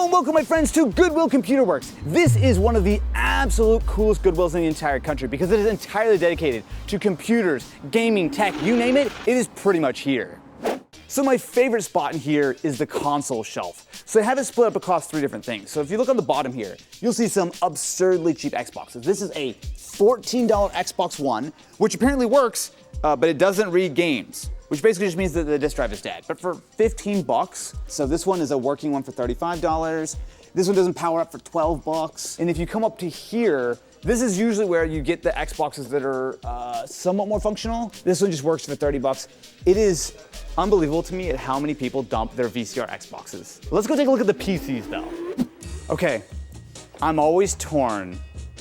and welcome, my friends, to Goodwill Computer Works. This is one of the absolute coolest Goodwills in the entire country because it is entirely dedicated to computers, gaming, tech, you name it, it is pretty much here. So my favorite spot in here is the console shelf. So I have it split up across three different things. So if you look on the bottom here, you'll see some absurdly cheap Xboxes. This is a $14 Xbox One, which apparently works, but it doesn't read games, which basically just means that the disk drive is dead. But for 15 bucks, so this one is a working one for $35. This one doesn't power up for 12 bucks. And if you come up to here, this is usually where you get the Xboxes that are somewhat more functional. This one just works for 30 bucks. It is unbelievable to me at how many people dump their VCR Xboxes. Let's go take a look at the PCs though. Okay, I'm always torn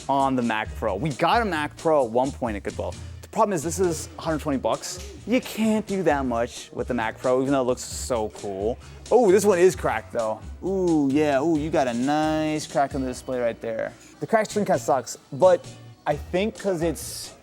on the Mac Pro. We got a Mac Pro at one point at Goodwill. The problem is this is 120 bucks. You can't do that much with the Mac Pro, even though it looks so cool. Oh, this one is cracked though. Ooh, yeah, ooh, you got a nice crack on the display right there. The cracked screen kind of sucks, but I think because it's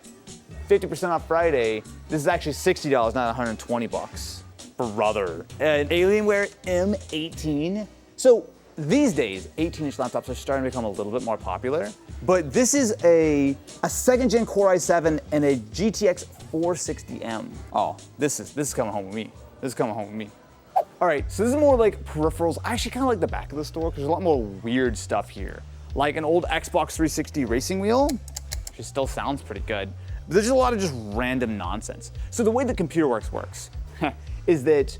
50% off Friday, this is actually $60, not 120 bucks. Brother. An Alienware M18. So these days, 18-inch laptops are starting to become a little bit more popular, but this is a second gen Core i7 and a GTX 460M. Oh, this is coming home with me. This is coming home with me. All right, so this is more like peripherals. I actually kind of like the back of the store because there's a lot more weird stuff here. Like an old Xbox 360 racing wheel, which still sounds pretty good. But there's just a lot of just random nonsense. So the way the Computer Works works is that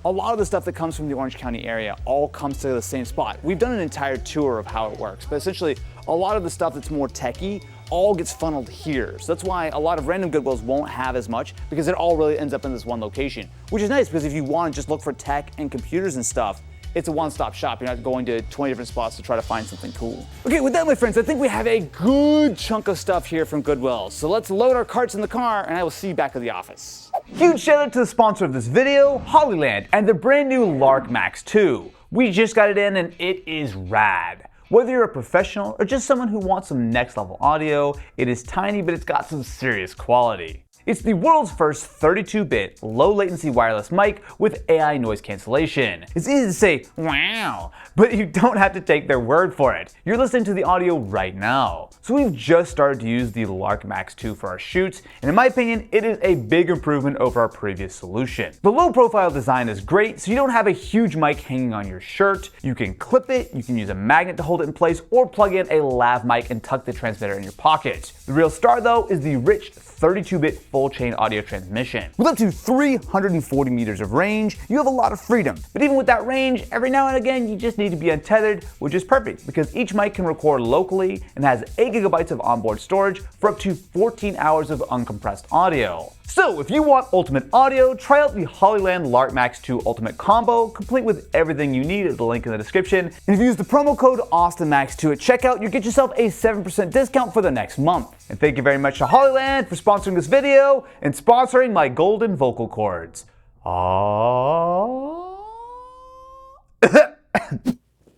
a lot of the stuff that comes from the Orange County area all comes to the same spot. We've done an entire tour of how it works, but essentially a lot of the stuff that's more techy all gets funneled here. So that's why a lot of random Goodwills won't have as much because it all really ends up in this one location, which is nice because if you want to just look for tech and computers and stuff, it's a one-stop shop. You're not going to 20 different spots to try to find something cool. Okay, with that, my friends, I think we have a good chunk of stuff here from Goodwill. So let's load our carts in the car and I will see you back at the office. Huge shout out to the sponsor of this video, Hollyland, and their brand new Lark Max 2. We just got it in and it is rad. Whether you're a professional or just someone who wants some next level audio, it is tiny but it's got some serious quality. It's the world's first 32-bit low latency wireless mic with AI noise cancellation. It's easy to say, wow, but you don't have to take their word for it. You're listening to the audio right now. So we've just started to use the Lark Max 2 for our shoots, and in my opinion, it is a big improvement over our previous solution. The low profile design is great, so you don't have a huge mic hanging on your shirt. You can clip it, you can use a magnet to hold it in place, or plug in a lav mic and tuck the transmitter in your pocket. The real star though is the rich 32-bit full chain audio transmission. With up to 340 meters of range, you have a lot of freedom. But even with that range, every now and again, you just need to be untethered, which is perfect because each mic can record locally and has 8 gigabytes of onboard storage for up to 14 hours of uncompressed audio. So if you want ultimate audio, try out the Hollyland Lark Max 2 Ultimate Combo, complete with everything you need at the link in the description. And if you use the promo code AustinMax2 at checkout, you get yourself a 7% discount for the next month. And thank you very much to Hollyland for sponsoring this video and sponsoring my golden vocal cords. I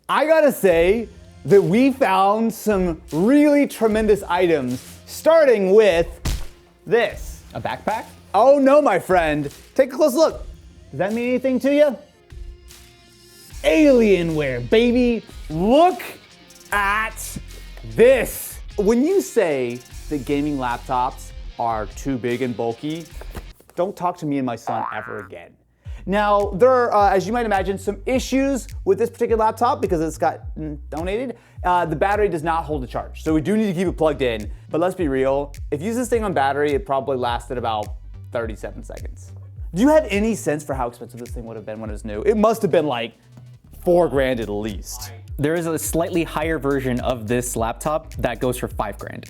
gotta say that we found some really tremendous items, starting with this. A backpack? Oh no, my friend. Take a close look. Does that mean anything to you? Alienware, baby. Look at this. When you say that gaming laptops are too big and bulky, don't talk to me and my son ever again. Now, there are, as you might imagine, some issues with this particular laptop because it's got donated. The battery does not hold a charge, so we do need to keep it plugged in. But let's be real, if you use this thing on battery, it probably lasted about 37 seconds. Do you have any sense for how expensive this thing would have been when it was new? It must have been like $4,000 at least. There is a slightly higher version of this laptop that goes for $5,000.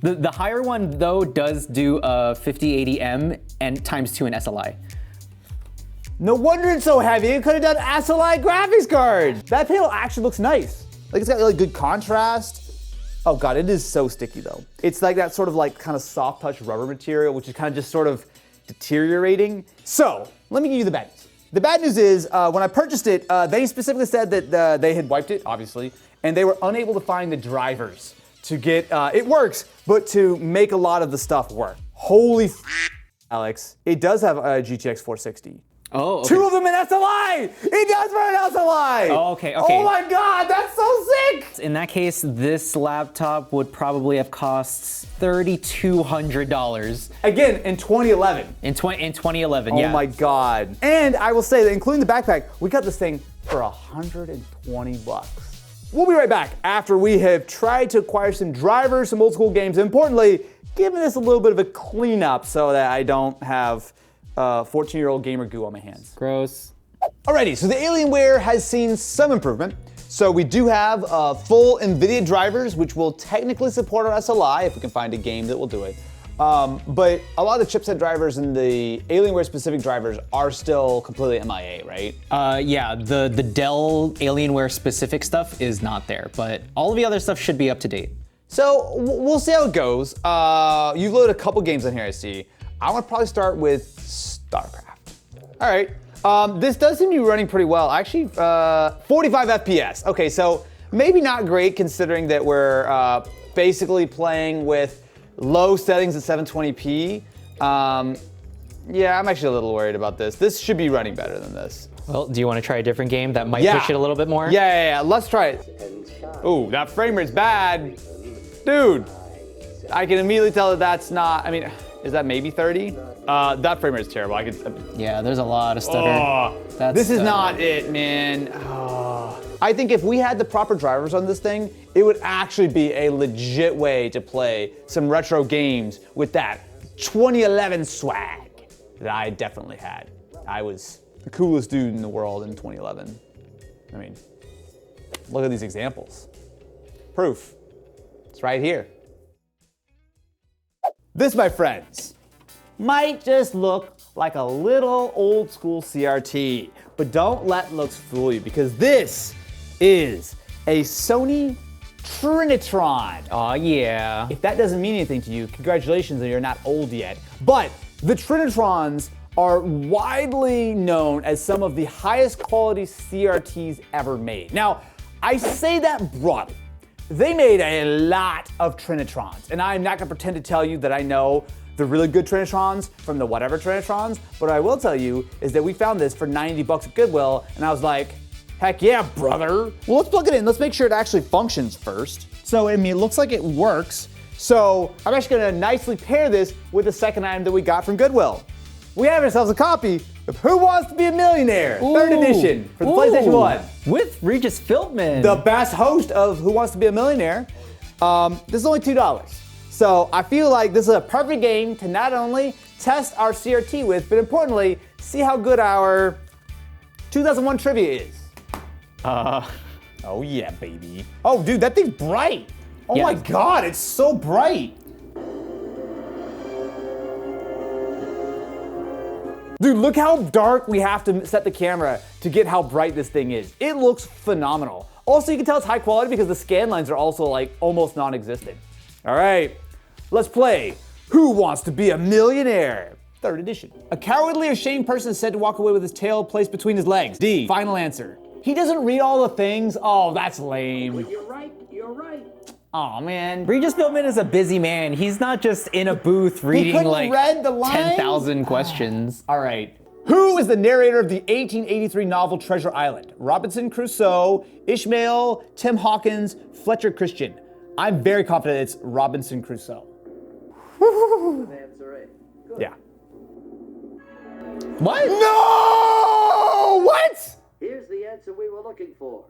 The higher one though does do a 5080M and ×2 in SLI. No wonder it's so heavy. It could have done SLI graphics card. That panel actually looks nice. Like it's got really good contrast. Oh God, it is so sticky though. It's like that sort of like kind of soft touch rubber material, which is kind of just sort of deteriorating. So let me give you the bad news. The bad news is when I purchased it, they specifically said that they had wiped it, obviously, and they were unable to find the drivers to get, it works, but to make a lot of the stuff work. Holy Alex, it does have a GTX 460. Oh, okay. 2 of them in SLI! It does run in SLI! Oh, okay. Oh my God, that's so sick! In that case, this laptop would probably have cost $3,200. Again, in 2011. In 2011, yeah. Oh my God. And I will say that including the backpack, we got this thing for 120 bucks. We'll be right back after we have tried to acquire some drivers, some old school games, and importantly, giving this a little bit of a cleanup so that I don't have 14-year-old gamer goo on my hands. Gross. Alrighty, so the Alienware has seen some improvement. So we do have full NVIDIA drivers, which will technically support our SLI if we can find a game that will do it. But a lot of the chipset drivers and the Alienware specific drivers are still completely MIA, right? Yeah, the Dell Alienware specific stuff is not there, but all of the other stuff should be up to date. So we'll see how it goes. You've loaded a couple games in here, I see. I want to probably start with StarCraft. All right. This does seem to be running pretty well. Actually, 45 FPS. Okay, so maybe not great considering that we're basically playing with low settings at 720p. Yeah, I'm actually a little worried about this. This should be running better than this. Well, do you want to try a different game that might push it a little bit more? Yeah. Let's try it. Ooh, that frame rate's bad. Dude, I can immediately tell that that's not, I mean, is that maybe 30? That frame rate is terrible. Yeah, there's a lot of stutter. This is not it, man. I think if we had the proper drivers on this thing, it would actually be a legit way to play some retro games with that 2011 swag that I definitely had. I was the coolest dude in the world in 2011. I mean, look at these examples. Proof. It's right here. This, my friends, might just look like a little old school CRT, but don't let looks fool you because this is a Sony Trinitron. Oh yeah. If that doesn't mean anything to you, congratulations, you're not old yet. But the Trinitrons are widely known as some of the highest quality CRTs ever made. Now, I say that broadly. They made a lot of Trinitrons, and I'm not gonna pretend to tell you that I know the really good Trinitrons from the whatever Trinitrons, but what I will tell you is that we found this for 90 bucks at Goodwill, and I was like, heck yeah, brother. Well, let's plug it in. Let's make sure it actually functions first. So, I mean, it looks like it works. So, I'm actually gonna nicely pair this with the second item that we got from Goodwill. We have ourselves a copy of Who Wants to Be a Millionaire, 3rd edition for the PlayStation 1. With Regis Philbin. The best host of Who Wants to Be a Millionaire. This is only $2. So I feel like this is a perfect game to not only test our CRT with, but importantly, see how good our 2001 trivia is. Oh yeah, baby. Oh dude, that thing's bright. Oh my God, it's so bright. Dude, look how dark we have to set the camera to get how bright this thing is. It looks phenomenal. Also, you can tell it's high quality because the scan lines are also like almost non-existent. All right, let's play Who Wants to Be a Millionaire? 3rd edition. A cowardly, ashamed person is said to walk away with his tail placed between his legs. D, final answer. He doesn't read all the things. Oh, that's lame. You're right. Oh man. Regis Philbin is a busy man. He's not just in a booth reading like read the lines? 10,000 questions. All right. Who is the narrator of the 1883 novel Treasure Island? Robinson Crusoe, Ishmael, Tim Hawkins, Fletcher Christian. I'm very confident it's Robinson Crusoe. Answer A. Good. Yeah. What? No! What? Here's the answer we were looking for.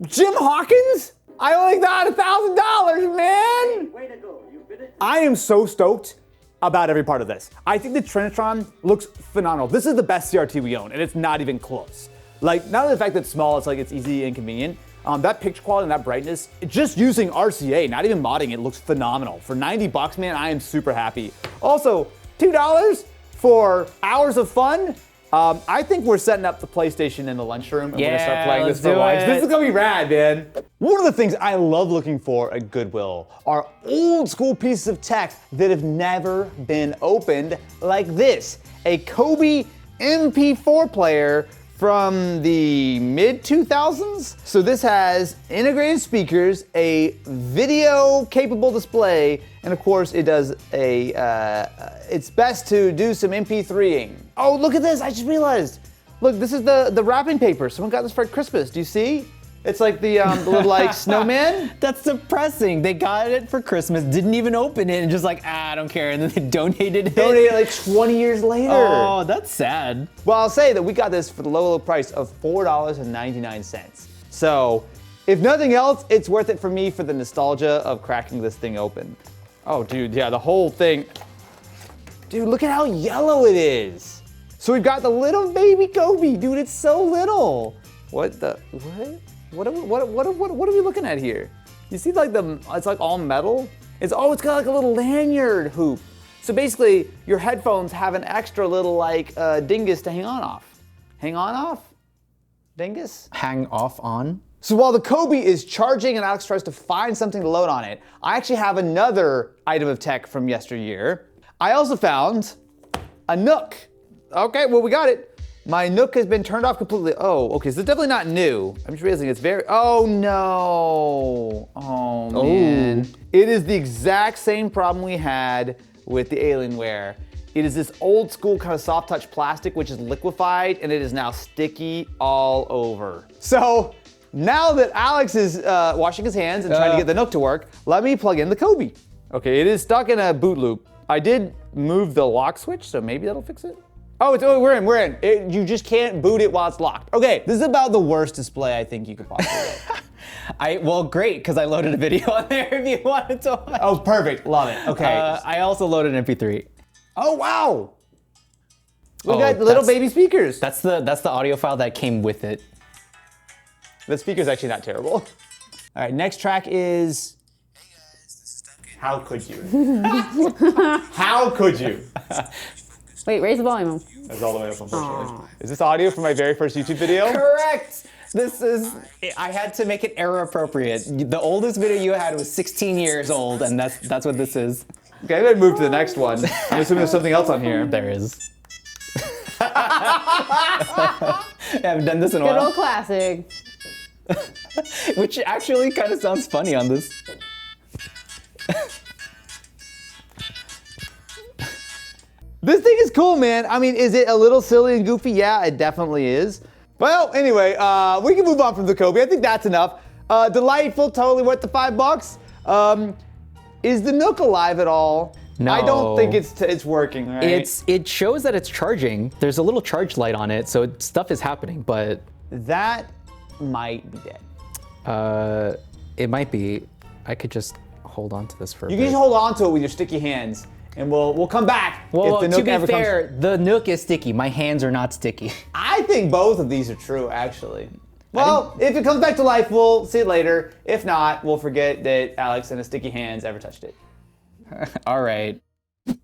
Jim Hawkins? I only got $1,000, man! Way to go. You bit it? I am so stoked about every part of this. I think the Trinitron looks phenomenal. This is the best CRT we own, and it's not even close. Like, not only the fact that it's small, it's like it's easy and convenient. That picture quality and that brightness, just using RCA, not even modding it, looks phenomenal. For 90 bucks, man, I am super happy. Also, $2 for hours of fun. I think we're setting up the PlayStation in the lunchroom and we're gonna start playing this for lunch. This is gonna be rad, man. One of the things I love looking for at Goodwill are old school pieces of tech that have never been opened, like this, a Coby MP4 player from the mid-2000s. So this has integrated speakers, a video-capable display, and of course it does it's best to do some MP3ing. Oh, look at this, I just realized. Look, this is the wrapping paper. Someone got this for Christmas, do you see? It's like the little like snowman. That's depressing. They got it for Christmas, didn't even open it, and just like, I don't care, and then they donated it. Donated like 20 years later. Oh, that's sad. Well, I'll say that we got this for the low price of $4.99. So, if nothing else, it's worth it for me for the nostalgia of cracking this thing open. Oh, dude, yeah, the whole thing. Dude, look at how yellow it is. So we've got the little baby Coby, dude, it's so little. What? What are we looking at here? You see like it's like all metal? It's got like a little lanyard hoop. So basically, your headphones have an extra little like dingus to hang off. Hang on off? Dingus? Hang off on? So while the Coby is charging and Alex tries to find something to load on it, I actually have another item of tech from yesteryear. I also found a Nook. Okay, well we got it. My Nook has been turned off completely. Oh, okay, so it's definitely not new. I'm just realizing it's very, oh no. Oh man. It is the exact same problem we had with the Alienware. It is this old school kind of soft touch plastic which is liquefied and it is now sticky all over. So now that Alex is washing his hands and trying to get the Nook to work, let me plug in the Coby. Okay, it is stuck in a boot loop. I did move the lock switch, so maybe that'll fix it. Oh, we're in. You just can't boot it while it's locked. Okay, this is about the worst display I think you could possibly get. Well, great, because I loaded a video on there if you wanted to watch. Oh, perfect, love it, okay. I also loaded an MP3. Oh, wow. We got little baby speakers. That's the audio file that came with it. The speaker's actually not terrible. All right, next track is... How could you? How could you? Wait, raise the volume. That's all the way up, unfortunately. Is this audio from my very first YouTube video? Correct! I had to make it era appropriate. The oldest video you had was 16 years old, and that's what this is. Okay, I'm gonna move to the next one. I'm assuming there's something else on here. There is. I haven't done this in a while. Good old classic. Which actually kind of sounds funny on this. This thing is cool, man. I mean, is it a little silly and goofy? Yeah, it definitely is. Well, anyway, we can move on from the Coby. I think that's enough. Delightful, totally worth the $5. Is the Nook alive at all? No. I don't think it's working, right? It shows that it's charging. There's a little charge light on it, so stuff is happening, but... That might be dead. It might be. I could just hold on to this for a bit. You can just hold on to it with your sticky hands, and we'll come back well, if the Nook to be ever fair, comes. the Nook is sticky. My hands are not sticky. I think both of these are true, actually. Well, if it comes back to life, we'll see it later. If not, we'll forget that Alex and his sticky hands ever touched it. All right.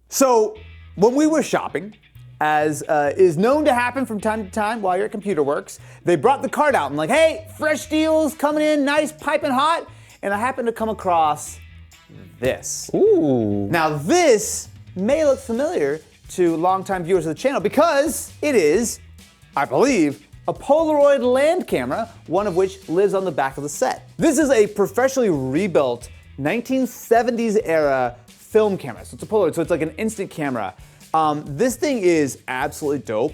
So, when we were shopping, as is known to happen from time to time while you're at Computer Works, they brought the cart out and like, hey, fresh deals coming in, nice, piping hot. And I happened to come across this. Ooh. Now this may look familiar to longtime viewers of the channel because it is, I believe, a Polaroid land camera, one of which lives on the back of the set. This is a professionally rebuilt 1970s era film camera. So it's a Polaroid, so it's like an instant camera. This thing is absolutely dope,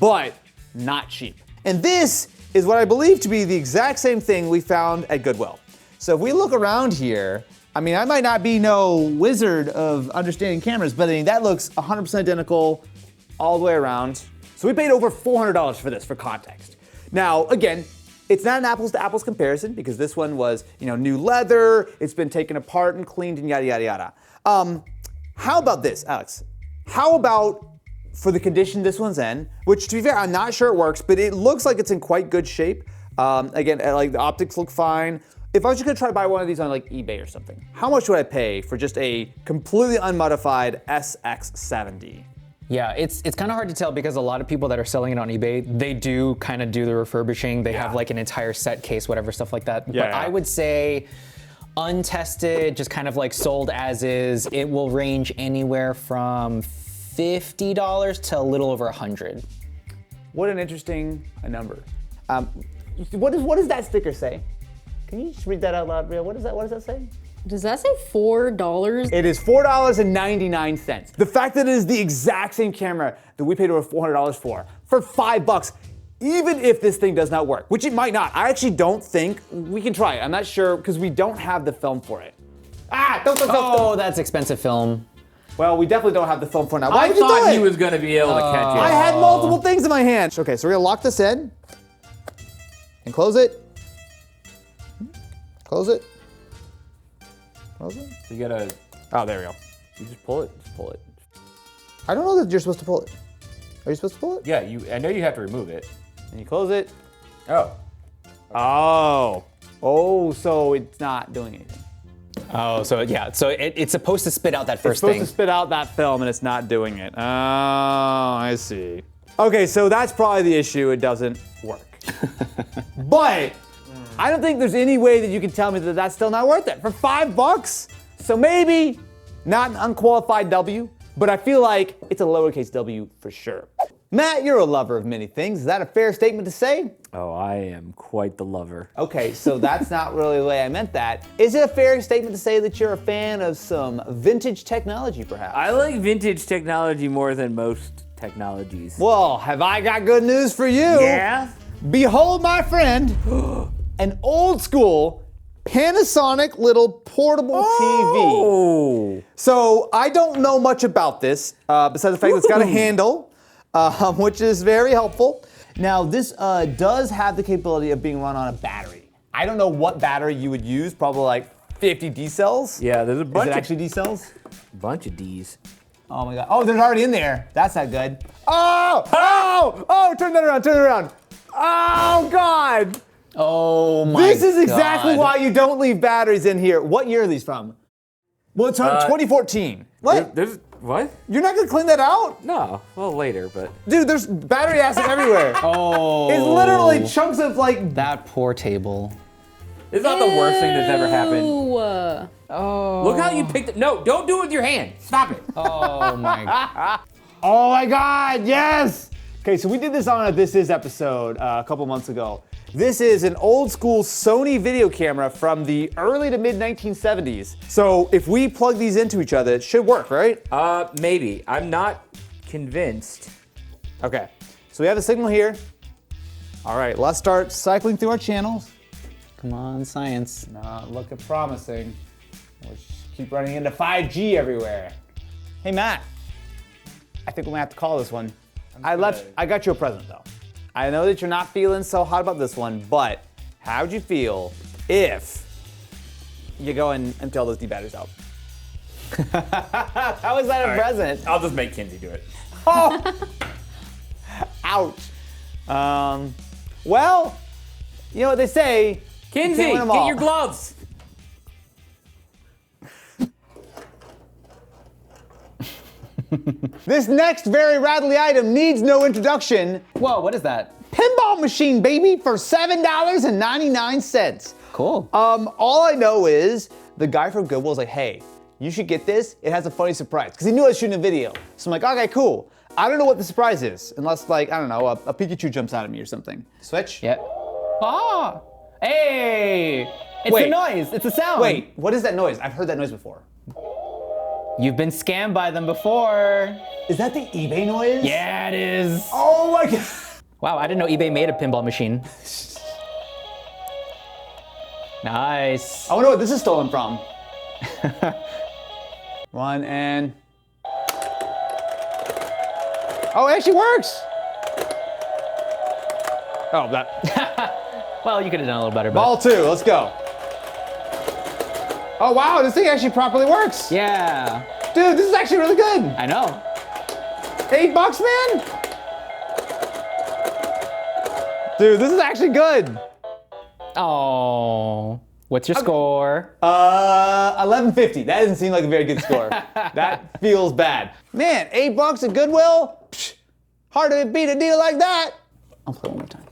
but not cheap. And this is what I believe to be the exact same thing we found at Goodwill. So if we look around here, I mean, I might not be no wizard of understanding cameras, but I mean, that looks 100% identical all the way around. So we paid over $400 for this, for context. Now, again, it's not an apples to apples comparison because this one was, new leather, it's been taken apart and cleaned and yada, yada, yada. How about this, Alex? How about for the condition this one's in, which to be fair, I'm not sure it works, but it looks like it's in quite good shape. Again, like the optics look fine. If I was just gonna try to buy one of these on like eBay or something, how much would I pay for just a completely unmodified SX70? Yeah, it's kind of hard to tell because a lot of people that are selling it on eBay, they do kind of do the refurbishing. They have like an entire set case, whatever, stuff like that. Yeah, but I would say untested, just kind of like sold as is, it will range anywhere from $50 to a little over $100. What an interesting number. What does that sticker say? Can you just read that out loud, Ria? What does that say? Does that say $4? It is $4.99. The fact that it is the exact same camera that we paid over $400 for $5, even if this thing does not work, which it might not. I actually don't think we can try it. I'm not sure because we don't have the film for it. Don't. Oh, that's expensive film. Well, we definitely don't have the film for it now. Why I would you do thought it? he was gonna be able to catch it. I had multiple things in my hand. Okay, so we're gonna lock this in and close it. Close it. Close it. You gotta. Oh, there we go. You just pull it. Just pull it. I don't know that you're supposed to pull it. Are you supposed to pull it? Yeah, I know you have to remove it. And you close it. Oh. Oh, so it's not doing anything. Oh, so yeah, so it's supposed to spit out that It's first supposed thing. to spit out that film and it's not doing it. Oh, I see. Okay, so that's probably the issue. It doesn't work. But I don't think there's any way that you can tell me that that's still not worth it for $5. So maybe not an unqualified W, but I feel like it's a lowercase w for sure. Matt, you're a lover of many things. Is that a fair statement to say? Oh, I am quite the lover. Okay, so that's not really the way I meant that. Is it a fair statement to say that you're a fan of some vintage technology, perhaps? I like vintage technology more than most technologies. Well, have I got good news for you? Yeah? Behold, my friend, an old school Panasonic little portable TV. So I don't know much about this, besides the fact that it's got a handle, which is very helpful. Now, this does have the capability of being run on a battery. I don't know what battery you would use, probably like 50 D cells. Yeah, there's a Is bunch it of actually D cells? D's. Oh my God. Oh, there's already in there. That's not good. Oh, turn that around, turn it around. Oh God. Oh my This is exactly God. why you don't leave batteries in here. What year are these from? Well, it's from 2014. What? There's what? You're not gonna clean that out? No, well later, but Dude, there's battery acid everywhere. Oh. It's literally chunks of like. That poor table. it's not the worst thing that's ever happened. Ooh. Oh. Look how you picked it. No, don't do it with your hand. Stop it. Oh my God. Oh my God, yes! Okay, so we did this on a This Is episode a couple months ago. This is an old school Sony video camera from the early to mid 1970s. So if we plug these into each other, it should work, right? Maybe. I'm not convinced. Okay, so we have a signal here. All right, let's start cycling through our channels. Come on, science. Not looking promising. We'll just keep running into 5G everywhere. Hey Matt, I think we might have to call this one. I got you a present though. I know that you're not feeling so hot about this one, but how'd you feel if you go and empty all those D batteries out? How is that a present? I'll just make Kinsey do it. Oh! Ouch. Well, you know what they say. Kinsey, win 'em get all. your gloves. This next very rattly item needs no introduction. Whoa, what is that? Pinball machine, baby, for $7.99. Cool. All I know is the guy from Goodwill was like, hey, you should get this. It has a funny surprise. Because he knew I was shooting a video. So I'm like, okay, cool. I don't know what the surprise is, unless like, I don't know, a Pikachu jumps out at me or something. Switch? Yep. Ah! Hey! It's Wait. a noise. It's a sound. Wait, what is that noise? I've heard that noise before. You've been scammed by them before. Is that the eBay noise? Yeah, it is. Oh my God. Wow, I didn't know eBay made a pinball machine. Nice. I wonder what this is stolen from. One and. Oh, it actually works. Oh, that. Well, you could have done a little better, but. Ball two, let's go. Oh wow, this thing actually properly works. Yeah. Dude, this is actually really good. I know. $8, man. Dude, this is actually good. Oh. What's your score? 1150. That doesn't seem like a very good score. That feels bad. Man, $8 at Goodwill? Psh, hard to beat a deal like that. I'll play one more time.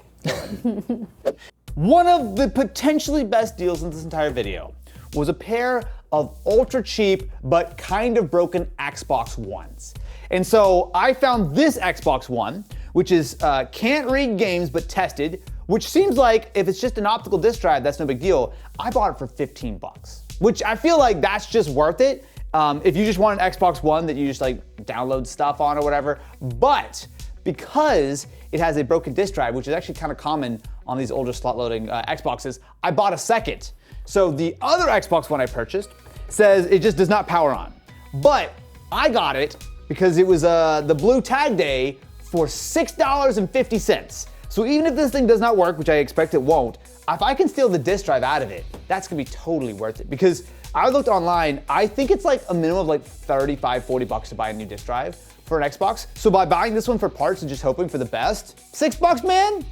One of the potentially best deals in this entire video was a pair of ultra cheap but kind of broken Xbox Ones. And so I found this Xbox One, which is can't read games but tested which seems like if it's just an optical disk drive, that's no big deal. I bought it for 15 bucks, which I feel like that's just worth it. If you just want an Xbox One that you just like download stuff on or whatever. But because it has a broken disk drive, which is actually kind of common on these older slot loading Xboxes, I bought a second. So the other Xbox One I purchased says it just does not power on. But I got it because it was the blue tag day for $6.50. So even if this thing does not work, which I expect it won't, if I can steal the disk drive out of it, that's gonna be totally worth it. Because I looked online, I think it's like a minimum of like 35, 40 bucks to buy a new disk drive for an Xbox. So by buying this one for parts and just hoping for the best, $6, man?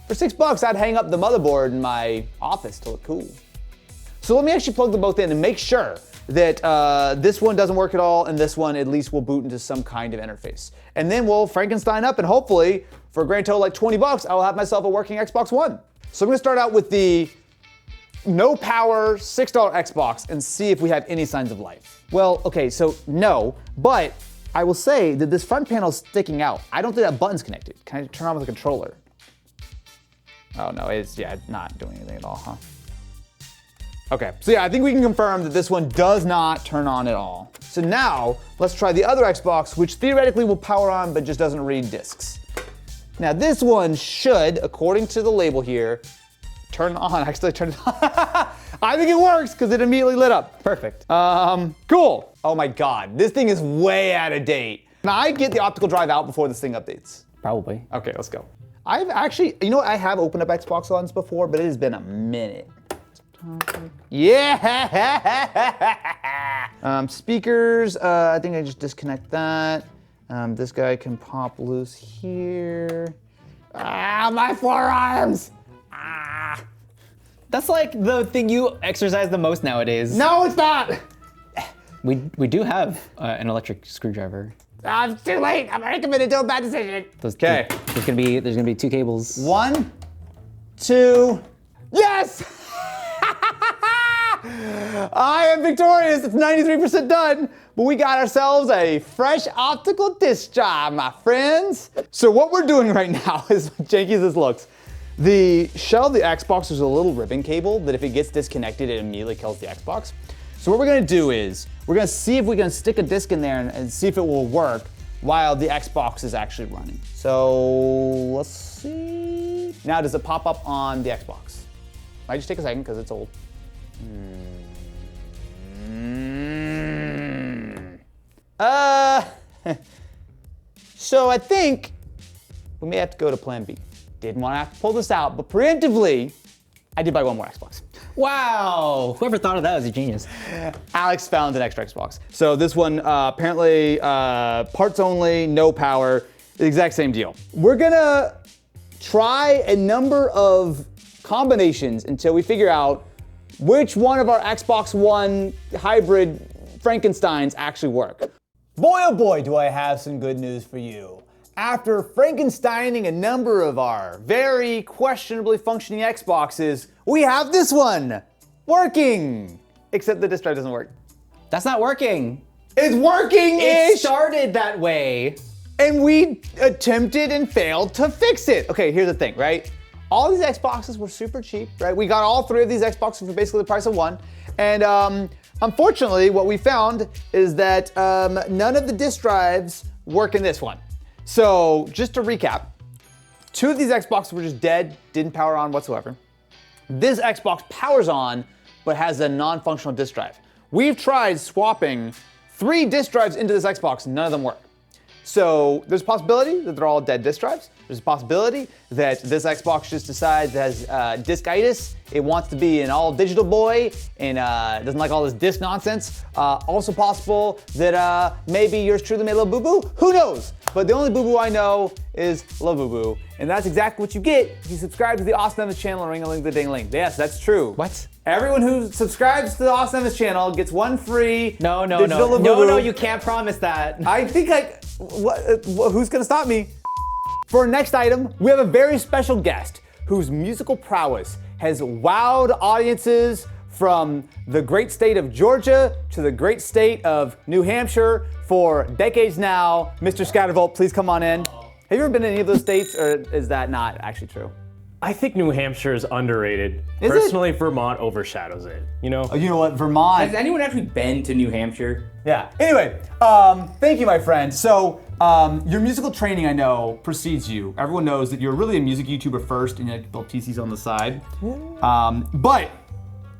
For $6, I'd hang up the motherboard in my office to look cool. So let me actually plug them both in and make sure that this one doesn't work at all and this one at least will boot into some kind of interface. And then we'll Frankenstein up and hopefully for a grand total like 20 bucks, I will have myself a working Xbox One. So I'm gonna start out with the no power $6 Xbox and see if we have any signs of life. Well, okay, so no, but I will say that this front panel is sticking out. I don't think that button's connected. Can I turn on with a controller? Oh no, it's not doing anything at all, huh? Okay, so yeah, I think we can confirm that this one does not turn on at all. So now, let's try the other Xbox, which theoretically will power on, but just doesn't read discs. Now this one should, according to the label here, turn on. Actually, turn it on. I think it works because it immediately lit up. Perfect. Cool. Oh my God, this thing is way out of date. Can I get the optical drive out before this thing updates? Probably. Okay, let's go. I've actually, you know what, I have opened up Xbox Ones before, but it has been a minute. Yeah! Speakers, I think I just disconnect that. This guy can pop loose here. Ah, my forearms! Ah. That's like the thing you exercise the most nowadays. No, it's not! We do have an electric screwdriver. I'm too late. I'm already committed to a bad decision. Okay. There's gonna be 2 cables. 1, 2, yes! I am victorious. It's 93% done, but we got ourselves a fresh optical disc drive, my friends. So what we're doing right now is, janky as this looks, the shell of the Xbox is a little ribbon cable that if it gets disconnected, it immediately kills the Xbox. So what we're gonna do is, we're gonna see if we can stick a disc in there and see if it will work while the Xbox is actually running. So let's see. Now, does it pop up on the Xbox? Might just take a second because it's old. So I think we may have to go to plan B. Didn't want to have to pull this out, but preemptively, I did buy one more Xbox. Wow, whoever thought of that was a genius. Alex found an extra Xbox. So this one, apparently parts only, no power, the exact same deal. We're gonna try a number of combinations until we figure out which one of our Xbox One hybrid Frankensteins actually work. Boy, oh boy, do I have some good news for you. After Frankensteining a number of our very questionably functioning Xboxes, we have this one working. Except the disk drive doesn't work. That's not working. It's working-ish! It started that way. And we attempted and failed to fix it. Okay, here's the thing, right? All these Xboxes were super cheap, right? We got all 3 of these Xboxes for basically the price of one. And unfortunately, what we found is that none of the disk drives work in this one. So just to recap, 2 of these Xboxes were just dead, didn't power on whatsoever. This Xbox powers on, but has a non-functional disk drive. We've tried swapping 3 disk drives into this Xbox, none of them work. So there's a possibility that they're all dead disk drives. There's a possibility that this Xbox just decides it has discitis. It wants to be an all digital boy and doesn't like all this disc nonsense. Also possible that maybe yours truly made a little boo-boo. Who knows? But the only boo-boo I know is love boo-boo. And that's exactly what you get if you subscribe to the Awesome Nemes channel and ring-a-ling the ding-a-ling. Yes, that's true. What? Everyone who subscribes to the Awesome Nemes channel gets 1 free. No, you can't promise that. I think who's gonna stop me? For our next item, we have a very special guest whose musical prowess has wowed audiences from the great state of Georgia to the great state of New Hampshire for decades now. Mr. Scattervolt, please come on in. Have you ever been to any of those states, or is that not actually true? I think New Hampshire is underrated. Is it? Personally, Vermont overshadows it. You know? You know what, Vermont. Has anyone actually been to New Hampshire? Yeah. Anyway, thank you, my friend. So, your musical training, I know, precedes you. Everyone knows that you're really a music YouTuber first, and you have little PCs on the side. But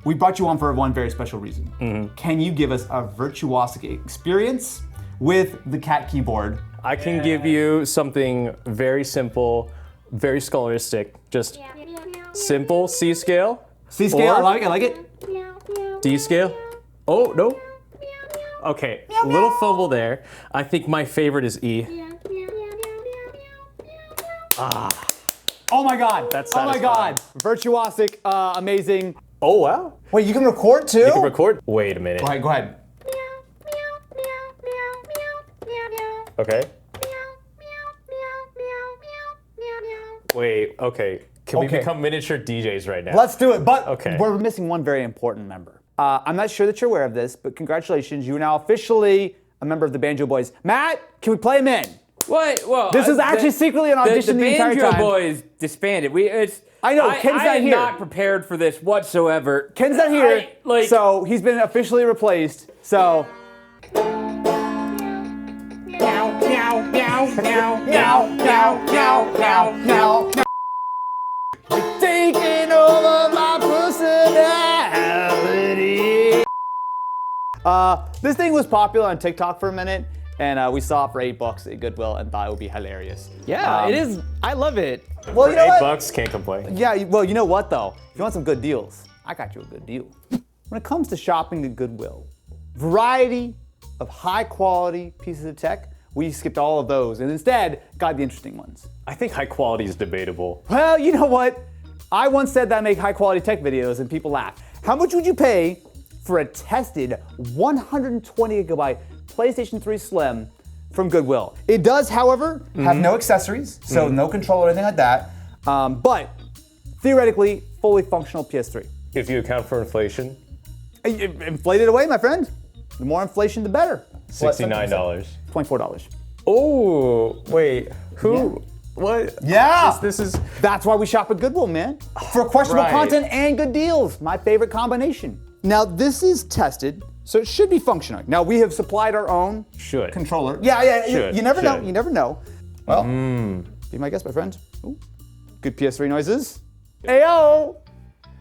we brought you on for one very special reason. Can you give us a virtuosic experience with the cat keyboard? I can give you something very simple, very scholastic, just simple C scale. C scale, Or- I like it. D scale. Oh, no. Okay, little fumble there. I think my favorite is E. Oh my God. That's oh my satisfying. God. Virtuosic, amazing. Oh, wow. Wait, you can record too? You can record? Wait a minute. Go ahead, go ahead. Okay. Wait, okay. Can we Okay. become miniature DJs right now? Let's do it, but Okay. we're missing one very important member. I'm not sure that you're aware of this, but congratulations, you are now officially a member of the Banjo Boys. Matt, can we play him in? What? Well, This is actually secretly an audition the entire Banjo time. Boys disbanded. I know, Ken's I not am here. not prepared for this whatsoever. Ken's not here, like, so he's been officially replaced. So. You're taking over my personality. This thing was popular on TikTok for a minute, and we saw it for $8 at Goodwill and thought it would be hilarious. Yeah, it is. I love it. Well, you know what? $8, can't complain. Yeah, well, you know what though? If you want some good deals, I got you a good deal. When it comes to shopping at Goodwill, variety of high quality pieces of tech, we skipped all of those and instead got the interesting ones. I think high quality is debatable. Well, you know what? I once said that I make high quality tech videos and people laugh. How much would you pay for a tested 120 gigabyte PlayStation 3 Slim from Goodwill? It does, however, have no accessories, so no controller or anything like that, but theoretically, fully functional PS3. If you account for inflation, Inflate it away, my friend. The more inflation, the better. $69. $24. Oh, wait. Who? What? Yeah. This is. That's why we shop at Goodwill, man. For questionable Right. content and good deals. My favorite combination. Now, this is tested, so it should be functional. Now, we have supplied our own Should. controller. Yeah. Should, You never know. should. You never know. Well, be my guest, my friend. Ooh. Good PS3 noises. Ayo!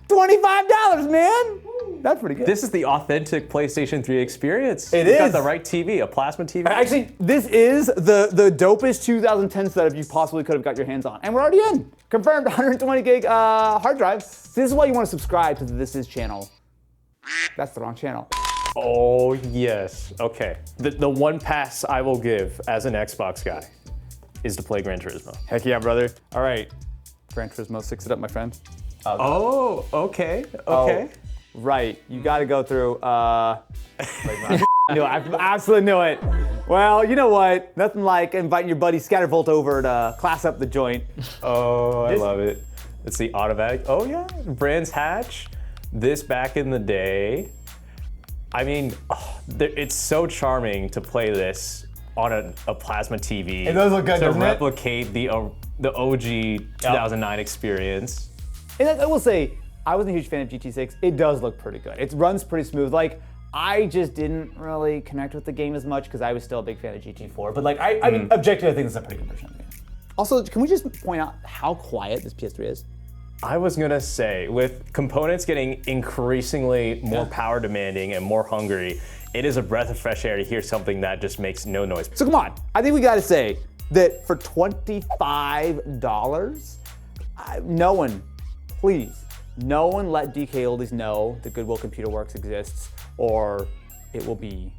$25, man. That's pretty good. This is the authentic PlayStation 3 experience. It You've got is. the right TV, a plasma TV. Actually, this is the dopest 2010 setup you possibly could have got your hands on. And we're already in. Confirmed 120 gig hard drive. This is why you want to subscribe to the This Is channel. That's the wrong channel. Oh, yes. Okay. The one pass I will give as an Xbox guy is to play Gran Turismo. Heck yeah, brother. All right. Gran Turismo, 6 it up, my friend. Oh, okay. Okay. Right. You got to go through. I knew it. I absolutely knew it. Well, you know what? Nothing like inviting your buddy Scattervolt over to class up the joint. Oh, I love it. It's the automatic. Oh, yeah. Brands Hatch. This back in the day. I mean, it's so charming to play this on a plasma TV. It does look good, to doesn't it? replicate the OG 2009 experience. And I will say, I wasn't a huge fan of GT6. It does look pretty good. It runs pretty smooth. Like, I just didn't really connect with the game as much because I was still a big fan of GT4. But like, I mean, objectively, I think this is a pretty good version of the game. Also, can we just point out how quiet this PS3 is? I was gonna say, with components getting increasingly more power demanding and more hungry, it is a breath of fresh air to hear something that just makes no noise. So come on, I think we gotta say that for $25, no one let DK Oldies know that Goodwill Computer Works exists, or it will be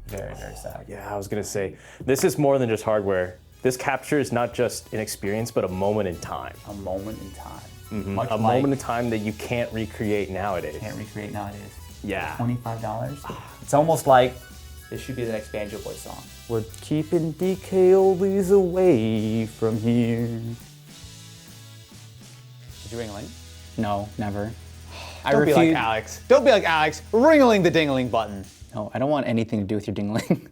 very, very sad. Yeah, I was gonna say, this is more than just hardware. This captures not just an experience, but a moment in time. A moment in time. A moment in time that you can't recreate nowadays. Can't recreate nowadays. Yeah. $25. It's almost like this should be the next Banjo Boy song. We're keeping DK Oldies away from here. Did you ring-a-ling? No, never. Don't be like Alex. Don't be like Alex. Ring-a-ling the ding-a-ling button. No, I don't want anything to do with your dingling.